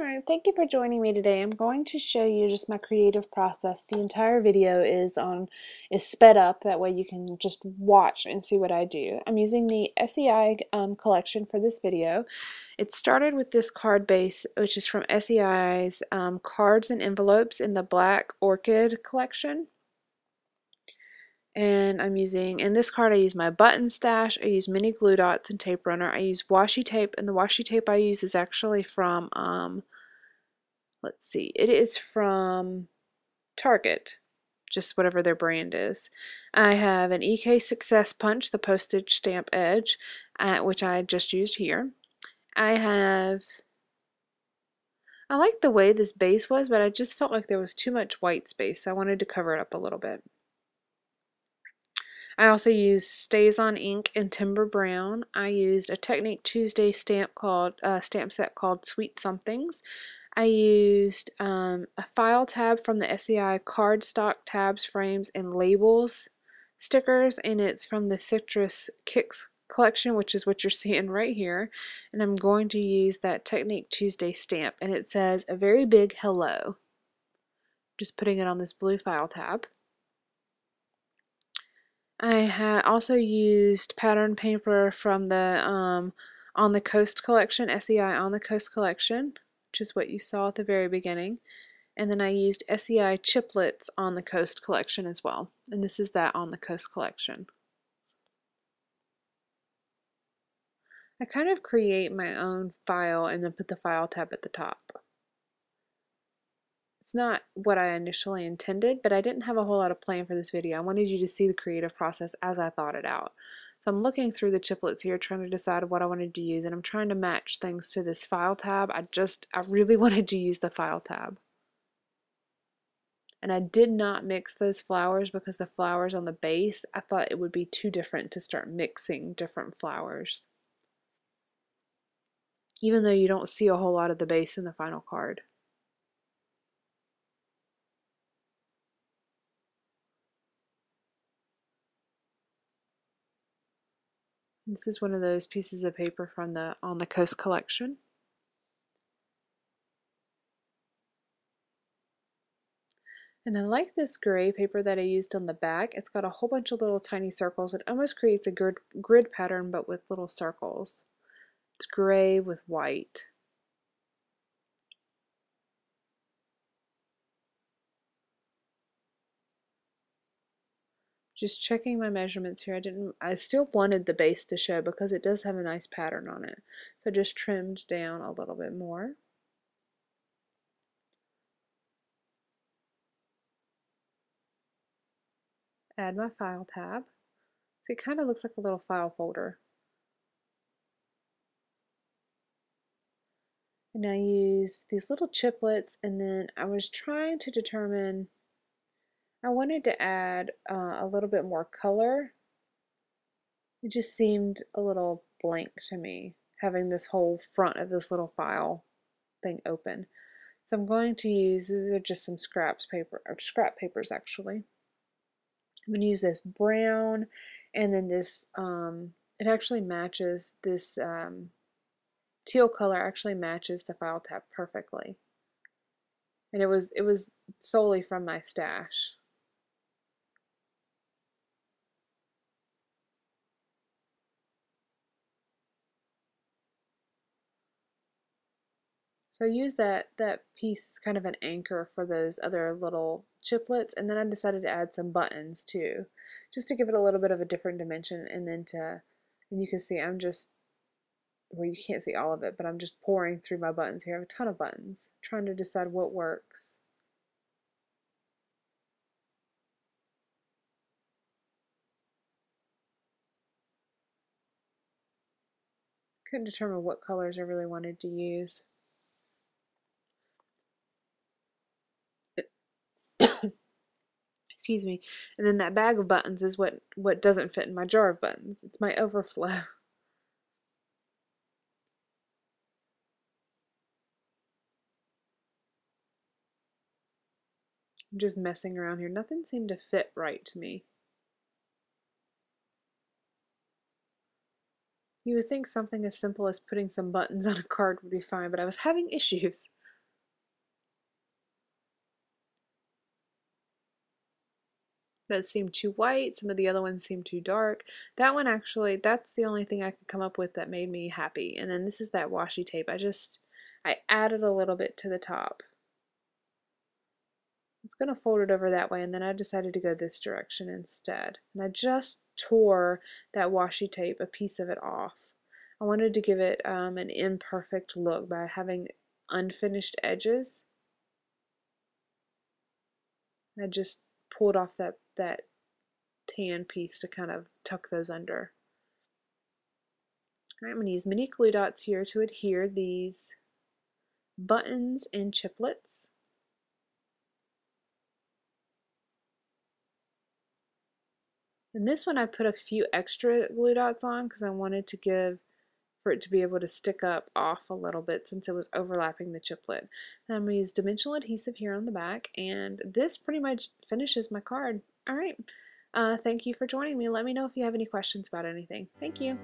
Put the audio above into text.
Alright, thank you for joining me today. I'm going to show you just my creative process. The entire video is sped up, that way you can just watch and see what I do. I'm using the SEI collection for this video. It started with this card base, which is from SEI's Cards and Envelopes in the Black Orchid collection. And in this card I use my button stash, I use mini glue dots and tape runner, I use washi tape, and the washi tape I use is actually from let's see, it is from Target, just whatever their brand is. I have an EK Success Punch, the postage stamp edge, which I just used here. I like the way this base was, but I just felt like there was too much white space, so I wanted to cover it up a little bit. I also used StazOn ink in Timber Brown. I used a Technique Tuesday stamp set called Sweet Somethings. I used a file tab from the SEI Cardstock Tabs, Frames, and Labels stickers, and it's from the Citrus Kicks collection, which is what you're seeing right here. And I'm going to use that Technique Tuesday stamp, and it says a very big hello. Just putting it on this blue file tab. I also used pattern paper from the On the Coast collection, SEI On the Coast collection, which is what you saw at the very beginning. And then I used SEI Chiplets On the Coast collection as well. And this is that On the Coast collection. I kind of create my own file and then put the file tab at the top. It's not what I initially intended, but I didn't have a whole lot of plan for this video. I wanted you to see the creative process as I thought it out. So I'm looking through the chiplets here, trying to decide what I wanted to use, and I'm trying to match things to this file tab. I really wanted to use the file tab. And I did not mix those flowers because the flowers on the base, I thought it would be too different to start mixing different flowers. Even though you don't see a whole lot of the base in the final card. This is one of those pieces of paper from the On the Coast collection. And I like this gray paper that I used on the back. It's got a whole bunch of little tiny circles. It almost creates a grid pattern, but with little circles. It's gray with white. Just checking my measurements here. I still wanted the base to show because it does have a nice pattern on it. So I just trimmed down a little bit more. Add my file tab. So it kind of looks like a little file folder. And I use these little chiplets, and then I was trying to determine, I wanted to add a little bit more color. It just seemed a little blank to me, having this whole front of this little file thing open. So I'm going to use, these are just some scrap papers actually. I'm going to use this brown, and then this, it actually matches this, teal color actually matches the file tab perfectly. And it was solely from my stash. So I used that piece as kind of an anchor for those other little chiplets, and then I decided to add some buttons too, just to give it a little bit of a different dimension, and you can see I'm just, well, you can't see all of it, but I'm just pouring through my buttons here. I have a ton of buttons, trying to decide what works. Couldn't determine what colors I really wanted to use. Excuse me. And then that bag of buttons is what doesn't fit in my jar of buttons. It's my overflow. I'm just messing around here. Nothing seemed to fit right to me. You would think something as simple as putting some buttons on a card would be fine, but I was having issues. that seemed too white. Some of the other ones seemed too dark. That one actually, that's the only thing I could come up with that made me happy. And then this is that washi tape. I added a little bit to the top. I was going to fold it over that way, and then I decided to go this direction instead. And I just tore that washi tape, a piece of it off. I wanted to give it an imperfect look by having unfinished edges. I just pulled off that tan piece to kind of tuck those under. All right, I'm going to use mini glue dots here to adhere these buttons and chiplets. And this one I put a few extra glue dots on because I wanted to give for it to be able to stick up off a little bit since it was overlapping the chiplet. And I'm going to use dimensional adhesive here on the back, and this pretty much finishes my card. All right, thank you for joining me. Let me know if you have any questions about anything. Thank you.